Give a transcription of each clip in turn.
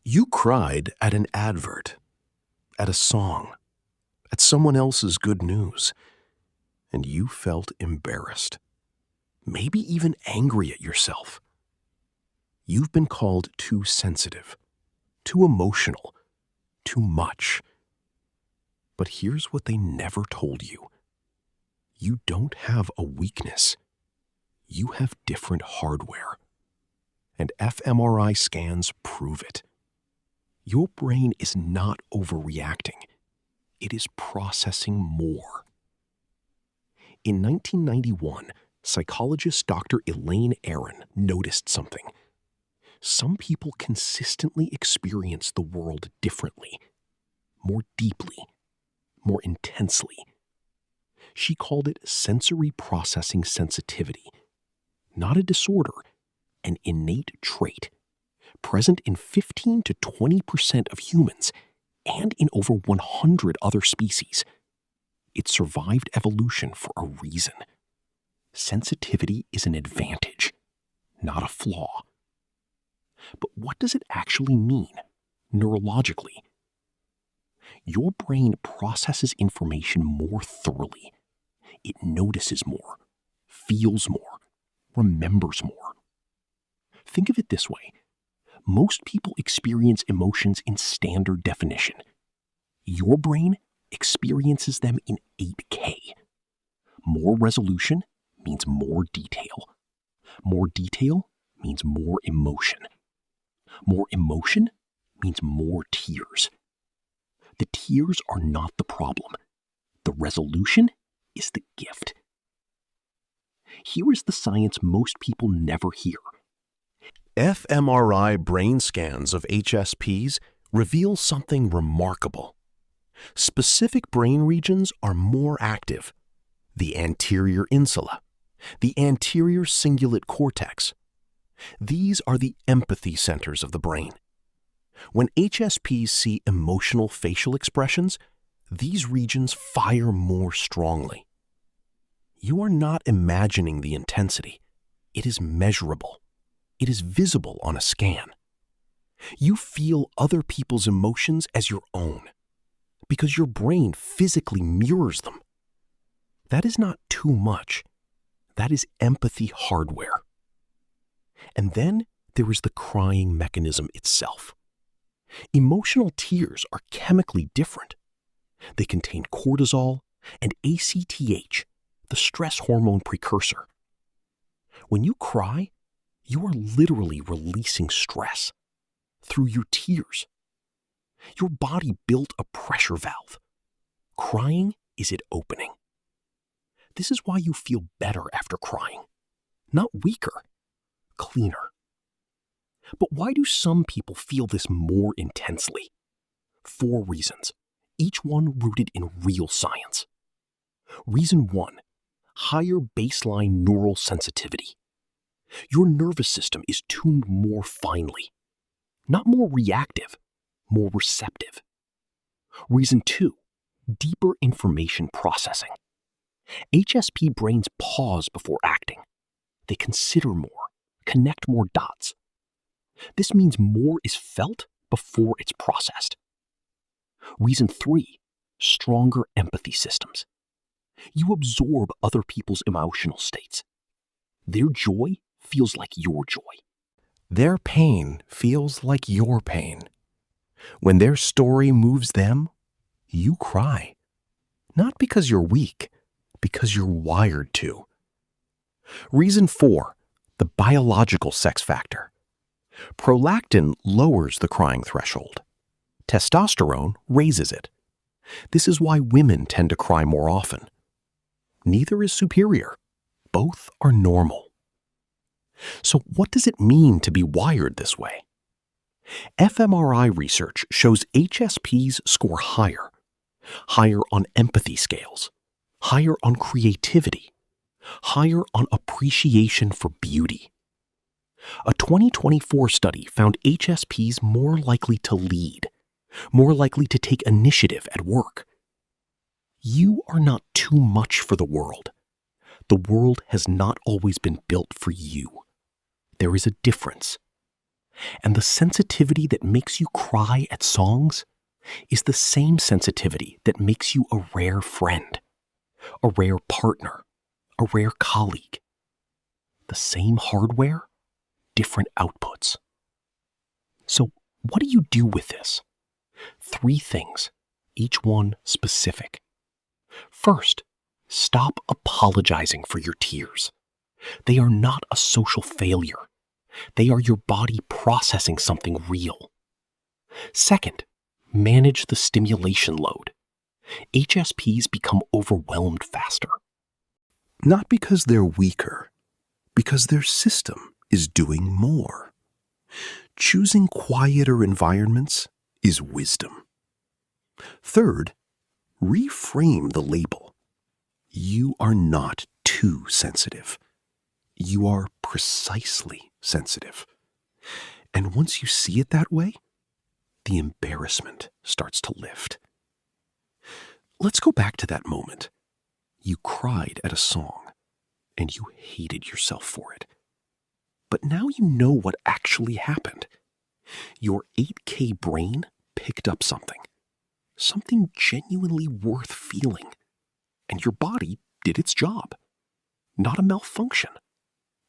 You cried at an advert, at a song, at someone else's good news, and you felt embarrassed, maybe even angry at yourself. You've been called too sensitive, too emotional, too much. But here's what they never told you. You don't have a weakness. You have different hardware. And fMRI scans prove it. Your brain is not overreacting. It is processing more. In 1991, psychologist Dr. Elaine Aron noticed something. Some people consistently experience the world differently, more deeply, more intensely. She called it sensory processing sensitivity, not a disorder, an innate trait, present in 15 to 20% of humans and in over 100 other species. It survived evolution for a reason. Sensitivity is an advantage, not a flaw. But what does it actually mean, neurologically? Your brain processes information more thoroughly. It notices more, feels more, remembers more. Think of it this way. Most people experience emotions in standard definition. Your brain experiences them in 8K. More resolution means more detail. More detail means more emotion. More emotion means more tears. The tears are not the problem. The resolution is the gift. Here is the science most people never hear. fMRI brain scans of HSPs reveal something remarkable. Specific brain regions are more active. The anterior insula, the anterior cingulate cortex. These are the empathy centers of the brain. When HSPs see emotional facial expressions, these regions fire more strongly. You are not imagining the intensity. It is measurable. It is visible on a scan. You feel other people's emotions as your own because your brain physically mirrors them. That is not too much. That is empathy hardware. And then there is the crying mechanism itself. Emotional tears are chemically different. They contain cortisol and ACTH, the stress hormone precursor. When you cry, you are literally releasing stress through your tears. Your body built a pressure valve. Crying is it opening. This is why you feel better after crying, not weaker, cleaner. But why do some people feel this more intensely? 4 reasons, each one rooted in real science. Reason 1, higher baseline neural sensitivity. Your nervous system is tuned more finely, not more reactive, more receptive. Reason 2, deeper information processing. HSP brains pause before acting. They consider more, connect more dots. This means more is felt before it's processed. Reason 3, stronger empathy systems. You absorb other people's emotional states. Their joy feels like your joy. Their pain feels like your pain. When their story moves them, you cry. Not because you're weak, because you're wired to. Reason 4, the biological sex factor. Prolactin lowers the crying threshold. Testosterone raises it. This is why women tend to cry more often. Neither is superior. Both are normal. So what does it mean to be wired this way? fMRI research shows HSPs score higher on empathy scales, higher on creativity, higher on appreciation for beauty. A 2024 study found HSPs more likely to lead, more likely to take initiative at work. You are not too much for the world. The world has not always been built for you. There is a difference. And the sensitivity that makes you cry at songs is the same sensitivity that makes you a rare friend, a rare partner, a rare colleague. The same hardware, different outputs. So what do you do with this? 3 things, each one specific. First, stop apologizing for your tears. They are not a social failure. They are your body processing something real. Second, manage the stimulation load. HSPs become overwhelmed faster. Not because they're weaker, because their system is doing more. Choosing quieter environments is wisdom. Third, reframe the label. You are not too sensitive. You are precisely sensitive. And once you see it that way, the embarrassment starts to lift. Let's go back to that moment. You cried at a song, and you hated yourself for it. But now you know what actually happened. Your 8K brain picked up something genuinely worth feeling, and your body did its job. Not a malfunction,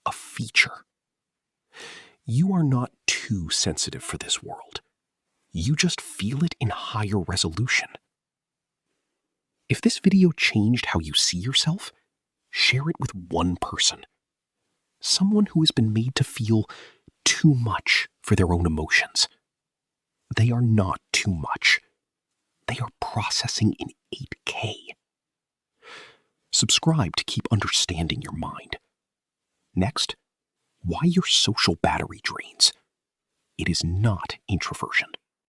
a feature. You are not too sensitive for this world. You just feel it in higher resolution. If this video changed how you see yourself, share it with one person. Someone who has been made to feel too much for their own emotions. They are not too much. They are processing in 8K. Subscribe to keep understanding your mind. Next, why your social battery drains. It is not introversion.